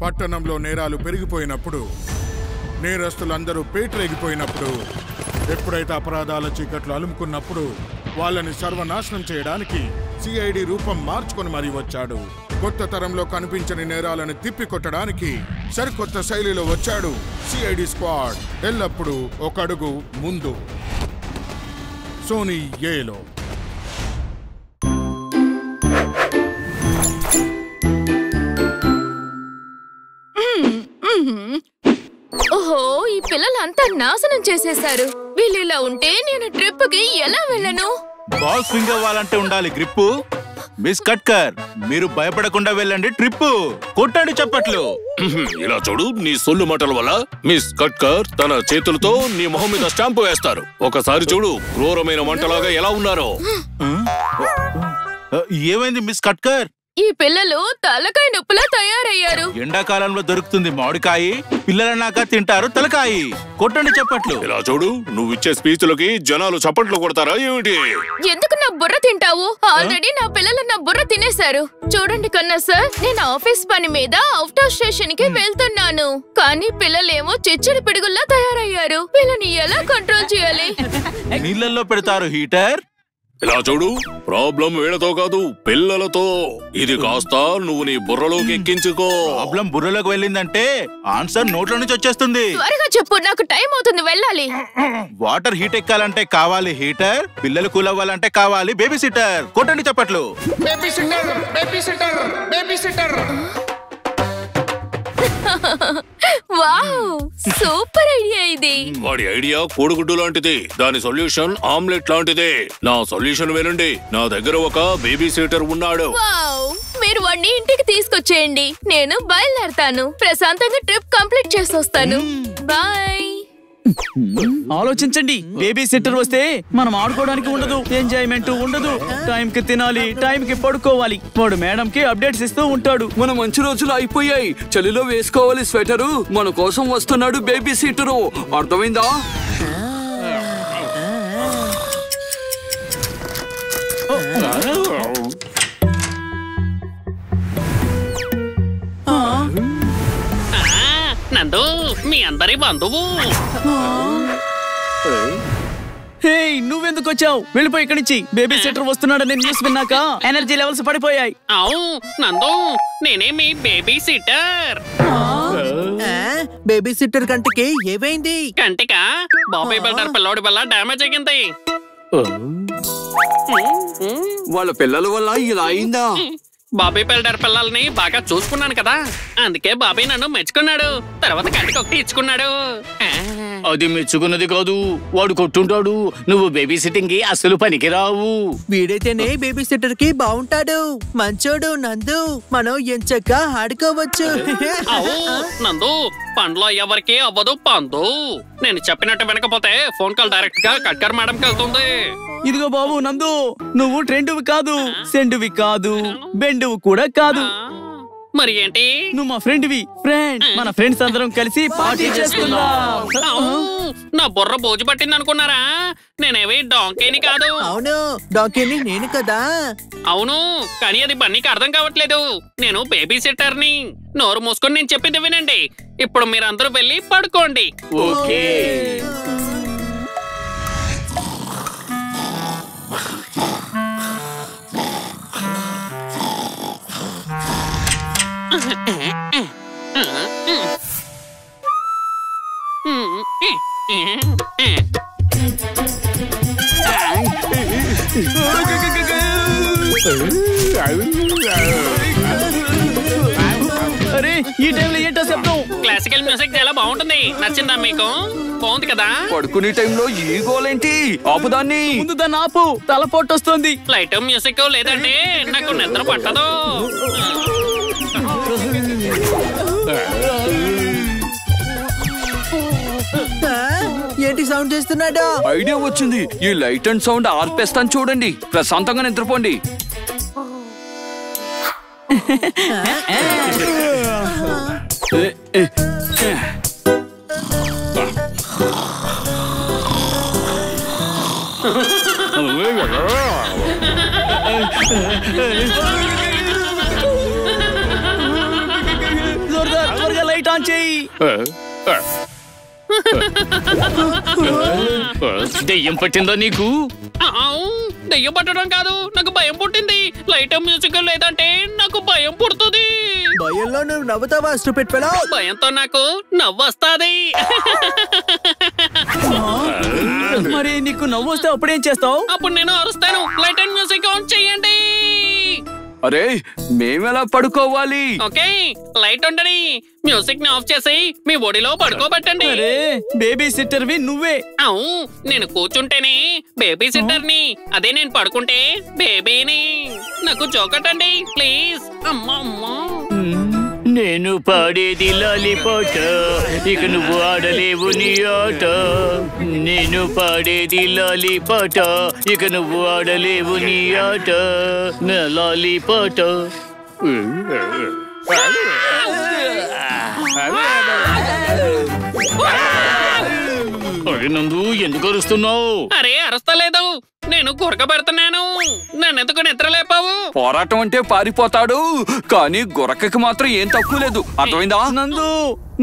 పట్టణంలో నేరాలు పెరిగిపోయినప్పుడు, నేరస్తులందరూ పేటరేగిపోయినప్పుడు, ఎప్పుడైతే అపరాధాల చీకట్లు అలుముకున్నప్పుడు వాళ్ళని సర్వనాశనం చేయడానికి సిఐడి రూపం మార్చుకొని మరీ వచ్చాడు. కొత్త తరంలో కనిపించని నేరాలను తిప్పికొట్టడానికి సరికొత్త శైలిలో వచ్చాడు సిఐడి స్క్వాడ్. ఎల్లప్పుడూ ఒక అడుగు ముందు. సోనీ ఏలో. ఓహో, ఈ పిల్లలంతా నాశనం చేసేశారు. వీళ్ళు ఇలా ఉంటే నేను ట్రిప్ కి ఎలా వెళ్ళను? బాల్ స్వింగ్ అవ్వాలంటే ఉండాలి గ్రిప్పు. మిస్ కట్కర్, మీరు భయపడకుండా వెళ్ళండి ట్రిప్. కొట్టండి చప్పట్లు. ఇలా చూడు, నీ సొల్లు మాటల వల్ల మిస్ కట్కర్ తన చేతులతో నీ మొహం మీద స్టాంపు వేస్తారు. ఒకసారి చూడు, క్రూరమైన మంటలాగా ఎలా ఉన్నారో. ఏమైంది మిస్ కట్కర్? ఈ పిల్లలు తలకాయ నొప్పులా తయారయ్యారు. ఎండాకాలంలో దొరుకుతుంది మామిడికాయ, పిల్లలన్నాక తింటారు తలకాయి. కొట్టండి చప్పట్లు. ఇలా చూడు, నువ్వు ఇచ్చే స్పీచ్లకి జనాలు చప్పట్లు కొడతారా ఏమిటి? ఎందుకు నా బుర్ర తింటావు? ఆల్రెడీ నా పిల్లలు నా బుర్ర తినేశారు. చూడండి కన్నా సార్, నేను ఆఫీస్ పని మీద అవుట్ ఆఫ్ స్టేషన్ కి వెళ్తున్నాను. కానీ పిల్లలేమో చిచ్చుడి పిడుగుల్లా తయారయ్యారు. వీళ్ళని ఎలా కంట్రోల్ చేయాలి? నీళ్ళల్లో పెడతారు హీటర్. ఇలా చూడు, ప్రాబ్లం వీళ్ళతో కాదు, పిల్లలతో. ఇది కాస్త నువ్వు నీ బుర్రలోకి ఎక్కించుకో. ప్రాబ్లం బుర్రలోకి వెళ్ళిందంటే ఆన్సర్ నోట్ల నుంచి వచ్చేస్తుంది. త్వరగా చెప్పు, నాకు టైం అవుతుంది, వెళ్ళాలి. వాటర్ హీట్ ఎక్కాలంటే కావాలి హీటర్, పిల్లలు కూల్ అవ్వాలంటే కావాలి బేబీ సిట్టర్. కొట్టండి చప్పట్లు. Baby sitter, baby sitter, baby sitter. Wow, super idea ఇది. వాడి ఐడియా కోడిగుడ్డు లాంటిది, దాని సొల్యూషన్ ఆమ్లెట్ లాంటిది. నా సొల్యూషన్ వినండి, నా దగ్గర ఒక బేబీ సిటర్ ఉన్నాడు. వావ్, మీరు వాడిని ఇంటికి తీసుకొచ్చేయండి. నేను బయలుదేరతాను. ప్రశాంతంగా ట్రిప్ కంప్లీట్ చేసి వస్తాను. బాయ్. ఆలోచించండి, బేబీ సిట్టర్ వస్తే మనం ఆడుకోవడానికి ఉండదు, ఎంజాయ్మెంట్ ఉండదు. టైం కి తినాలి, టైం కి పడుకోవాలి. వాడు మేడం కి అప్డేట్స్ ఇస్తూ ఉంటాడు. మన మంచి రోజులు అయిపోయాయి, చలిలో వేసుకోవాలి స్వెటరు. మన కోసం వస్తున్నాడు బేబీ సిట్టరు, అర్థమైందా? నందు, మీ అందరి బంధువు. హే, నువ్వెందుకు వచ్చావు? వెళ్ళిపోయి ఇక్కడి నుంచి. బేబీ సిట్టర్ వస్తున్నాడని న్యూస్ విన్నాక ఎనర్జీ లెవెల్స్ పడిపోయాయి. అవు నందు, నేనే మీ బేబీ సిట్టర్. బేబీ సిట్టర్ కంటికి ఏమైంది? కంటికా? బాబాయ్ బిల్డర్ పిల్లోడి వల్ల డ్యామేజ్ అయ్యింది. వాళ్ళ పిల్లల వల్ల ఇలా అయిందా? బాబాయ్ బిల్డర్ పిల్లల్ని బాగా చూసుకున్నాను కదా, అందుకే బాబాయ్ నన్ను మెచ్చుకున్నాడు. తర్వాత కంటికి ఒకటి ఇచ్చుకున్నాడు. అది మెచ్చుకున్నది కాదు, వాడు కొట్టుంటాడు. నువ్వు బేబీ సిట్టింగ్ కి అసలు పనికి రావు. వీడైతేనే బేబీ సిట్టర్ కి బాగుంటాడు. మంచోడు నందు, మనం ఎంచక్కా ఆడుకోవచ్చు. నందు, పండ్లో ఎవరికి అవ్వదు పందు. నేను చెప్పినట్టు వినకపోతే ఫోన్ కాల్ డైరెక్ట్ గా కట్కర్ మేడం కి వెళ్తుంది. ఇదిగో బాబు నందు, నువ్వు ట్రెండువి కాదు, సెండువి కాదు, బెండువి కూడా కాదు. మరి ఏంటి? నువ్వు మా ఫ్రెండ్వి. ఫ్రెండ్, మన ఫ్రెండ్స్ అందరం కలిసి పార్టీ చేసుకుందాం. నా బుర్ర బోజు పట్టింది అనుకున్నారా? నేనేవి డాంకీని కాదు. అవును, డాంకీని నేను కదా. అవును, కానీ అది బన్నీకి అర్థం కావట్లేదు. నేను బేబీ సిట్టర్ని. నోరు మూసుకొని నేను చెప్పింది వినండి. ఇప్పుడు మీరందరూ వెళ్ళి పడుకోండి. ఓకే. అరే, ఈ టైంలో ఏంటో శబ్దం? క్లాసికల్ మ్యూజిక్ చాలా బాగుంటుంది. నచ్చిందా మీకు? బాగుంది కదా? పడుకునే టైంలో ఈ గోలేంటి? ఆపుదాన్ని. ముందు దాన్ని ఆపు, తలపోటు వస్తుంది. లైట్ మ్యూజిక్ లేదంటే నాకు నిద్ర పట్టదు. ఏంటి సౌండ్ చేస్తున్నాడా? ఐడియా వచ్చింది. ఈ లైట్ అండ్ సౌండ్ ఆర్పేస్తాను చూడండి. ప్రశాంతంగా నిద్రపోండి. లైట్ ఆన్ చేయి. దెయ్యం పట్టిందా నీకు? దెయ్యం పట్టడం కాదు, నాకు భయం పుట్టింది. లైట్ మ్యూజిక్ లేదంటే నాకు భయం పుడుతుంది. భయంలో నువ్వు నవ్వుతావా స్టూపిడ్ ఫెలో? భయంతో నాకు నవ్వొస్తాది. మరి నీకు నవ్వు వస్తే అప్పుడేం చేస్తావు? అప్పుడు నేను అరుస్తాను, లైట్ అండ్ మ్యూజిక్ ఆన్ చేయండి. అరే మేమెలా పడుకోవాలి? ఓకే, లైట్ ఉండని మ్యూజిక్ ని ఆఫ్ చేసి మీ ఒడిలో పడుకోబెట్టండి. అరే బేబీ సిట్టర్వి నువ్వే. అవు నేను కూర్చుంటేనే బేబీ సిట్టర్ ని, అదే నేను పడుకుంటే బేబీని. నాకు జోకటండి ప్లీజ్. అమ్మా అమ్మా. నేను పాడేది లాలిపాట, ఇక నువ్వు ఆడలేవు నీ ఆట. నేను పాడేది లాలిపాట, ఇక నువ్వు ఆడలేవు నీ ఆట. నా లాలిపాట. అరే నందు, ఎందుకు అరుస్తున్నావు? అరే అరుస్తలేదు, నేను గురక పెడుతున్నాను. నన్నెందుకు నిద్రలేపావు? పోరాటం అంటే పారిపోతాడు, కానీ గురకకి మాత్రం ఏం తక్కువ లేదు. అర్థమైందా? నందు,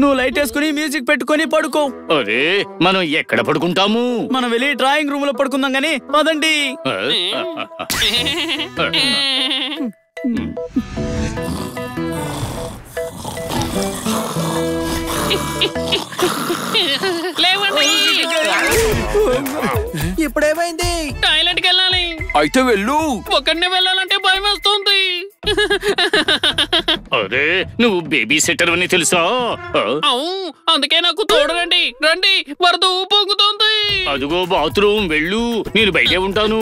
నువ్వు లైట్ వేసుకుని మ్యూజిక్ పెట్టుకొని పడుకో. అరే మనం ఎక్కడ పడుకుంటాము? మనం వెళ్ళి డ్రాయింగ్ రూమ్ లో పడుకుందాం గానీ పదండి. లేవండి. ఇప్పుడేమైంది? టాయిలెట్ కి వెళ్ళాలి. అయితే వెళ్ళు. ఒక్కడినే వెళ్ళాలంటే భయం వేస్తుంది. అరే నువ్వు బేబీ సిట్టర్ అని తెలుసా? అవు అందుకే నాకు తోడు రండి. రండి, వరద పొంగుతోంది. అదిగో బాత్రూమ్, వెళ్ళు, నేను బయటే ఉంటాను.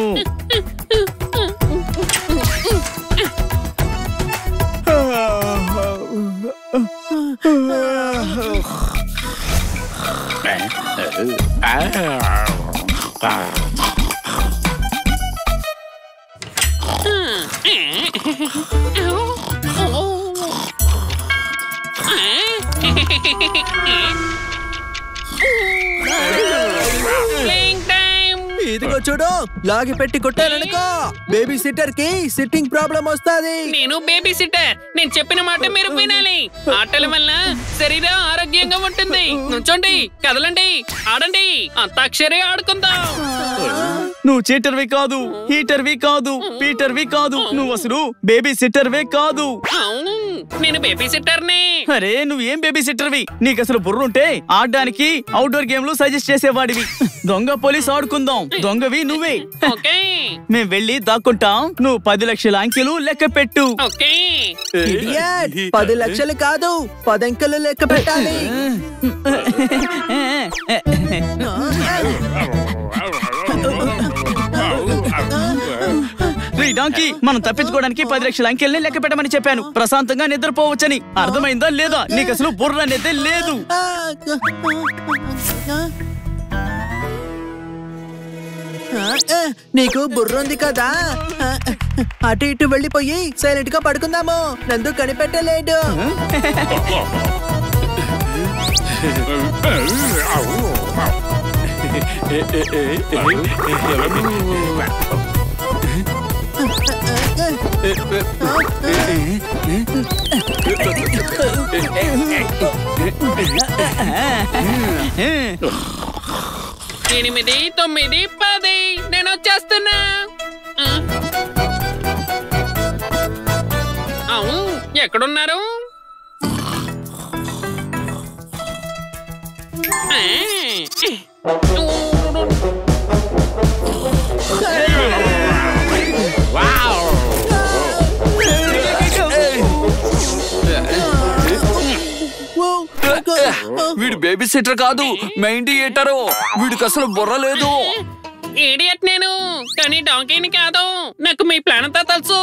ఇదిగో చూడు, లాగి పెట్టి కొట్టారనుకో బేబీ సిట్టర్ కి సిట్టింగ్ ప్రాబ్లం వస్తాది. నేను బేబీ సిట్టర్, నేను చెప్పిన మాట మీరు వినాలి. ఆటల వల్ల శరీరం ఆరోగ్యంగా ఉంటుంది. నుంచోండి, కదలండి, ఆడండి, అంతాక్షరి ఆడుకుందాం. నువ్వు చీటర్వి కాదు, హీటర్వి కాదు, పీటర్వి కాదు, నువ్వు అసలు బేబీ సిట్టర్వే కాదు. అవును, నేను బేబీ సిట్టర్ని. అరే నువ్వేం బేబీ సిట్టర్వి? నీకు అసలు బుర్రుంటే ఆడడానికి అవుట్డోర్ గేమ్లు సజెస్ట్ చేసేవాడివి. దొంగ పోలీస్ ఆడుకుందాం, దొంగవి నువ్వే. ఓకే, మేం వెళ్ళి దాక్కుంటాం, నువ్వు 10 లక్షల అంకెలు లెక్క పెట్టు. ఓకే. ఇడియట్, 10 లక్షలు కాదు 10 అంకెలు లెక్క పెట్టాలి. డాంకీ, మనం తప్పించుకోవడానికి 10 లక్షల అంకెల్ని లెక్క పెట్టమని చెప్పాను. ప్రశాంతంగా నిద్రపోవచ్చని. అర్థమైందా లేదా? నీకు అసలు బుర్ర అనేది లేదు. నీకు బుర్ర ఉంది కదా, అటు ఇటు వెళ్ళిపోయి సైలెంట్ గా పడుకుందాము. నందు కనిపెట్టలేడు. ఎనిమిది, 9, 10 నేను వచ్చేస్తున్నా. అవును, ఎక్కడున్నారు? వీడు బేబీ సిట్టర్ కాదు, మెయిన్ థియేటరు. వీడికి అసలు బుర్ర లేదు. ఇడియట్ నేను, కానీ డాంకీని కాదు. నాకు మీ ప్లాన్ అంతా తెలుసు.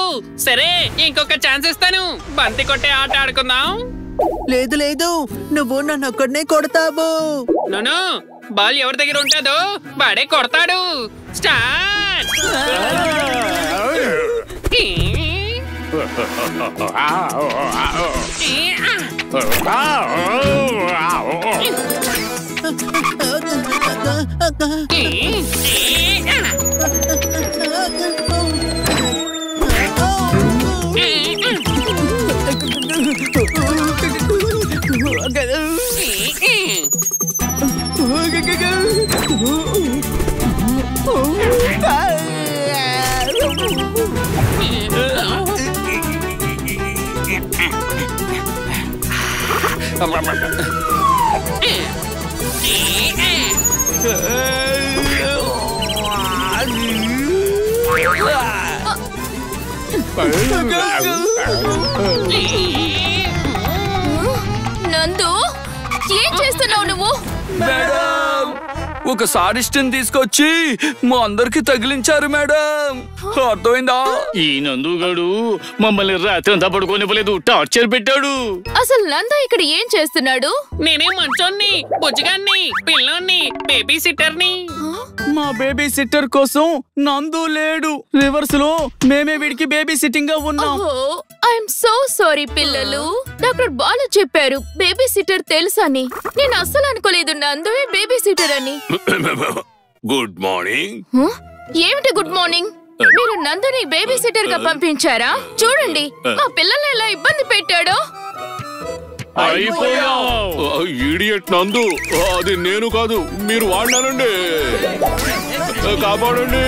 సరే, ఇంకొక ఛాన్స్ ఇస్తాను. బంతి కొట్టే ఆట ఆడుకుందాం. లేదు లేదు, నువ్వు నన్ను ఒక్కడనే కొడతావు. నన్ను బాల్ ఎవరి దగ్గర ఉంటుందో వాడే కొడతాడు. స్టార్ట్. నందు ఏం చేస్తున్నావు నువ్వు? మేడం ఒక సాడిస్ట్ని తీసుకొచ్చి మా అందరికి తగిలించారు మేడం. అర్థమైందా? ఈ నందుగాడు మమ్మల్ని రాత్రి అంతా పడుకోనివ్వలేదు, టార్చర్ పెట్టాడు. అసలు నందు ఇక్కడ ఏం చేస్తున్నాడు? నేనే మంచోన్ని, బుజ్జగాన్ని, పిల్లోన్ని, బేబీ సిట్టర్ని. మా బేబీ సిట్టర్ కోసం నందు లేడు. రివర్స్ లో మేమే వీడికి బేబీ సిట్టింగ్ గా ఉన్నాం. ఐఎమ్ సో సారీ పిల్లలు. డాక్టర్ బాలు చెప్పారు బేబీ సిట్టర్ తెలుసని. నేను అస్సలు అనుకోలేదు నందువే బేబీ సిట్టర్ అని. Good morning. ఏమిటి గుడ్ మార్నింగ్? మీరు నందుని బేబీ సిట్టర్ గా పంపించారా? చూడండి మా పిల్లల్ని ఎలా ఇబ్బంది పెట్టాడో. ఈడియట్ నందు, అది నేను కాదు, మీరు వాడినానండి. కాపాడండి.